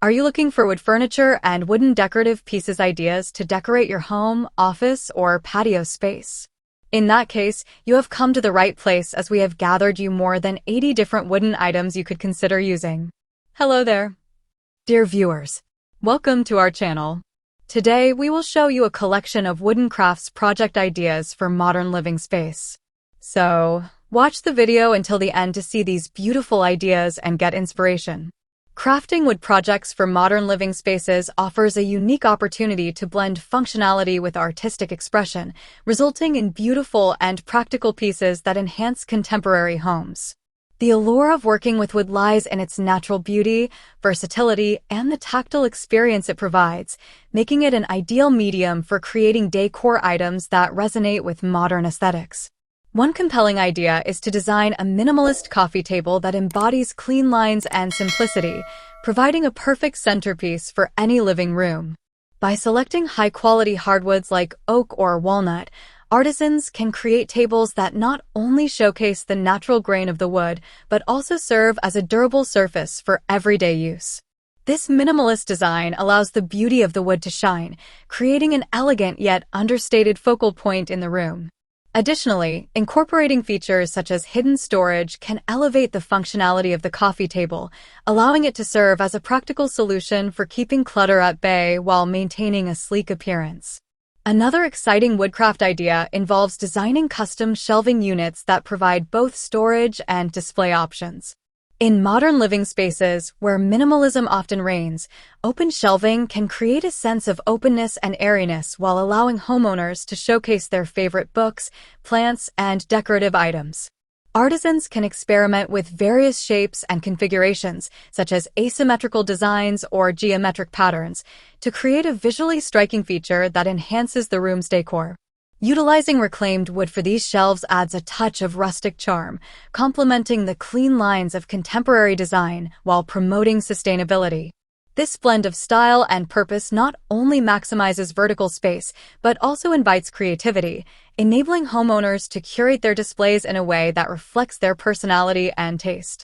Are you looking for wood furniture and wooden decorative pieces ideas to decorate your home, office, or patio space? In that case, you have come to the right place as we have gathered you more than 80 different wooden items you could consider using. Hello there, dear viewers. Welcome to our channel. Today, we will show you a collection of wooden crafts project ideas for modern living space. So, watch the video until the end to see these beautiful ideas and get inspiration. Crafting wood projects for modern living spaces offers a unique opportunity to blend functionality with artistic expression, resulting in beautiful and practical pieces that enhance contemporary homes. The allure of working with wood lies in its natural beauty, versatility, and the tactile experience it provides, making it an ideal medium for creating decor items that resonate with modern aesthetics. One compelling idea is to design a minimalist coffee table that embodies clean lines and simplicity, providing a perfect centerpiece for any living room. By selecting high-quality hardwoods like oak or walnut, artisans can create tables that not only showcase the natural grain of the wood, but also serve as a durable surface for everyday use. This minimalist design allows the beauty of the wood to shine, creating an elegant yet understated focal point in the room. Additionally, incorporating features such as hidden storage can elevate the functionality of the coffee table, allowing it to serve as a practical solution for keeping clutter at bay while maintaining a sleek appearance. Another exciting woodcraft idea involves designing custom shelving units that provide both storage and display options. In modern living spaces, where minimalism often reigns, open shelving can create a sense of openness and airiness while allowing homeowners to showcase their favorite books, plants, and decorative items. Artisans can experiment with various shapes and configurations, such as asymmetrical designs or geometric patterns, to create a visually striking feature that enhances the room's decor. Utilizing reclaimed wood for these shelves adds a touch of rustic charm, complementing the clean lines of contemporary design while promoting sustainability. This blend of style and purpose not only maximizes vertical space, but also invites creativity, enabling homeowners to curate their displays in a way that reflects their personality and taste.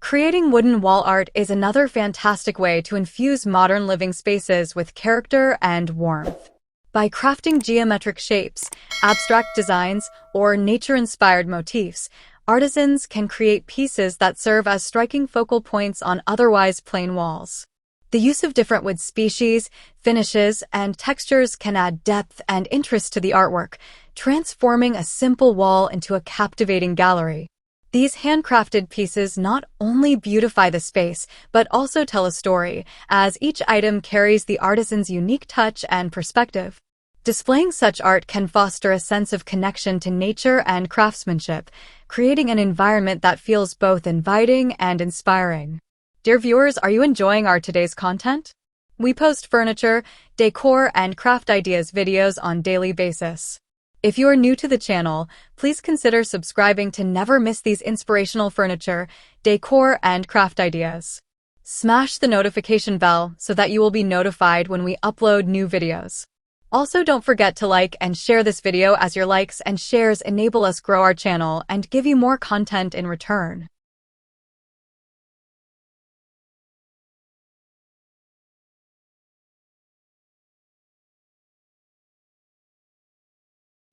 Creating wooden wall art is another fantastic way to infuse modern living spaces with character and warmth. By crafting geometric shapes, abstract designs, or nature-inspired motifs, artisans can create pieces that serve as striking focal points on otherwise plain walls. The use of different wood species, finishes, and textures can add depth and interest to the artwork, transforming a simple wall into a captivating gallery. These handcrafted pieces not only beautify the space, but also tell a story, as each item carries the artisan's unique touch and perspective. Displaying such art can foster a sense of connection to nature and craftsmanship, creating an environment that feels both inviting and inspiring. Dear viewers, are you enjoying our today's content? We post furniture, decor, and craft ideas videos on a daily basis. If you are new to the channel, please consider subscribing to never miss these inspirational furniture, decor, and craft ideas. Smash the notification bell so that you will be notified when we upload new videos. Also, don't forget to like and share this video, as your likes and shares enable us grow our channel and give you more content in return.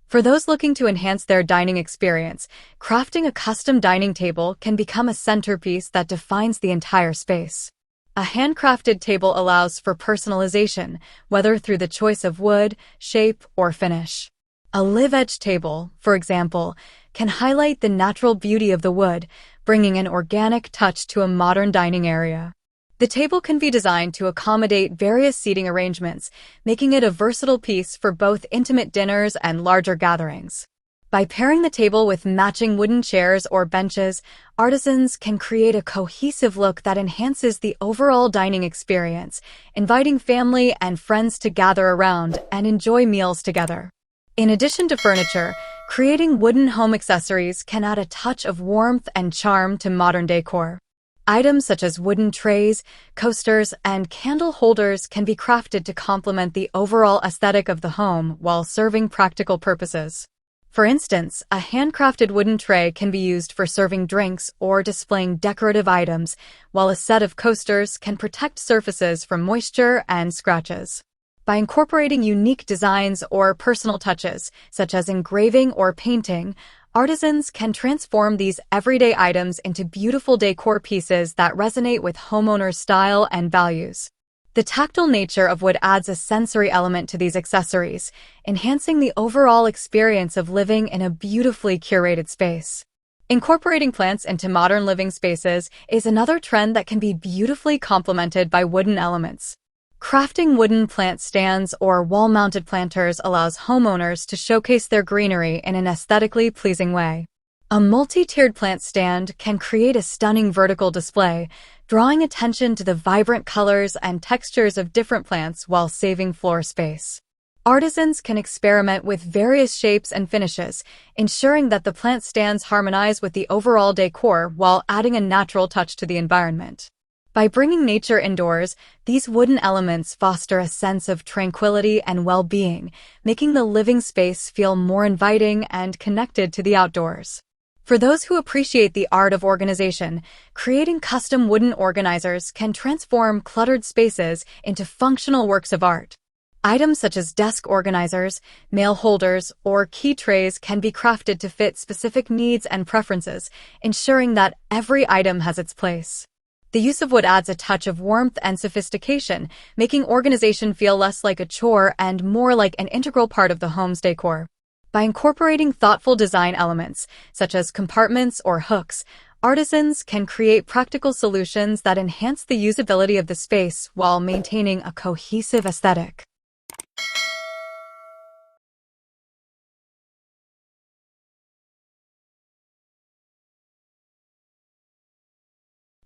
For those looking to enhance their dining experience, crafting a custom dining table can become a centerpiece that defines the entire space. A handcrafted table allows for personalization, whether through the choice of wood, shape, or finish. A live-edge table, for example, can highlight the natural beauty of the wood, bringing an organic touch to a modern dining area. The table can be designed to accommodate various seating arrangements, making it a versatile piece for both intimate dinners and larger gatherings. By pairing the table with matching wooden chairs or benches, artisans can create a cohesive look that enhances the overall dining experience, inviting family and friends to gather around and enjoy meals together. In addition to furniture, creating wooden home accessories can add a touch of warmth and charm to modern decor. Items such as wooden trays, coasters, and candle holders can be crafted to complement the overall aesthetic of the home while serving practical purposes. For instance, a handcrafted wooden tray can be used for serving drinks or displaying decorative items, while a set of coasters can protect surfaces from moisture and scratches. By incorporating unique designs or personal touches, such as engraving or painting, artisans can transform these everyday items into beautiful decor pieces that resonate with homeowners' style and values. The tactile nature of wood adds a sensory element to these accessories, enhancing the overall experience of living in a beautifully curated space. Incorporating plants into modern living spaces is another trend that can be beautifully complemented by wooden elements. Crafting wooden plant stands or wall-mounted planters allows homeowners to showcase their greenery in an aesthetically pleasing way. A multi-tiered plant stand can create a stunning vertical display, drawing attention to the vibrant colors and textures of different plants while saving floor space. Artisans can experiment with various shapes and finishes, ensuring that the plant stands harmonize with the overall decor while adding a natural touch to the environment. By bringing nature indoors, these wooden elements foster a sense of tranquility and well-being, making the living space feel more inviting and connected to the outdoors. For those who appreciate the art of organization, creating custom wooden organizers can transform cluttered spaces into functional works of art. Items such as desk organizers, mail holders, or key trays can be crafted to fit specific needs and preferences, ensuring that every item has its place. The use of wood adds a touch of warmth and sophistication, making organization feel less like a chore and more like an integral part of the home's decor. By incorporating thoughtful design elements, such as compartments or hooks, artisans can create practical solutions that enhance the usability of the space while maintaining a cohesive aesthetic.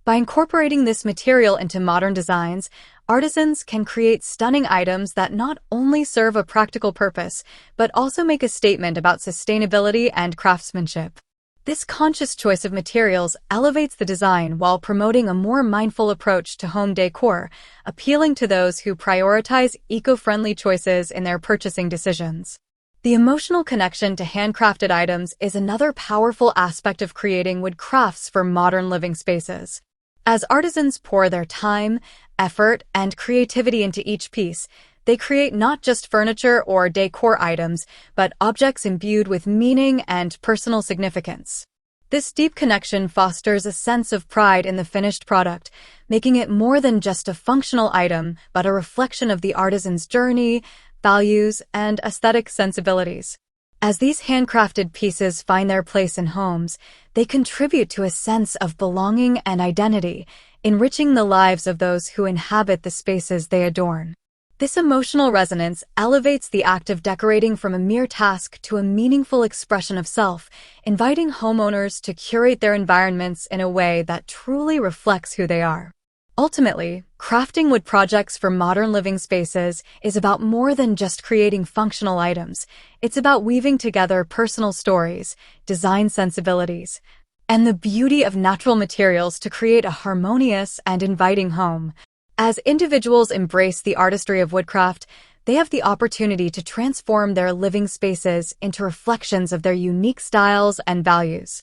By incorporating this material into modern designs, artisans can create stunning items that not only serve a practical purpose, but also make a statement about sustainability and craftsmanship. This conscious choice of materials elevates the design while promoting a more mindful approach to home decor, appealing to those who prioritize eco-friendly choices in their purchasing decisions. The emotional connection to handcrafted items is another powerful aspect of creating wood crafts for modern living spaces. As artisans pour their time, effort, and creativity into each piece, they create not just furniture or decor items, but objects imbued with meaning and personal significance. This deep connection fosters a sense of pride in the finished product, making it more than just a functional item, but a reflection of the artisan's journey, values, and aesthetic sensibilities. As these handcrafted pieces find their place in homes, they contribute to a sense of belonging and identity, enriching the lives of those who inhabit the spaces they adorn. This emotional resonance elevates the act of decorating from a mere task to a meaningful expression of self, inviting homeowners to curate their environments in a way that truly reflects who they are. Ultimately, crafting wood projects for modern living spaces is about more than just creating functional items. It's about weaving together personal stories, design sensibilities, and the beauty of natural materials to create a harmonious and inviting home. As individuals embrace the artistry of woodcraft, they have the opportunity to transform their living spaces into reflections of their unique styles and values.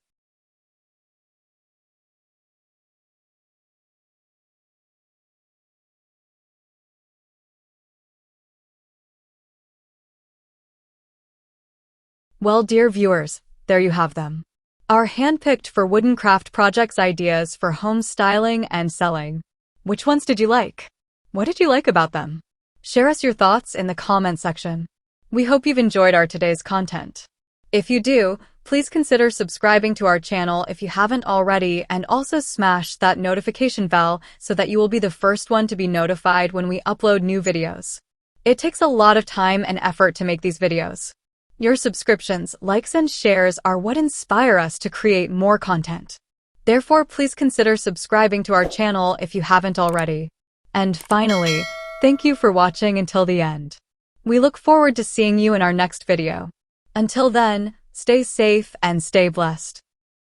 Well, dear viewers, there you have them. Our handpicked for wooden craft projects ideas for home styling and selling. Which ones did you like? What did you like about them? Share us your thoughts in the comment section. We hope you've enjoyed our today's content. If you do, please consider subscribing to our channel if you haven't already, and also smash that notification bell so that you will be the first one to be notified when we upload new videos. It takes a lot of time and effort to make these videos. Your subscriptions, likes, and shares are what inspire us to create more content. Therefore, please consider subscribing to our channel if you haven't already. And finally, thank you for watching until the end. We look forward to seeing you in our next video. Until then, stay safe and stay blessed.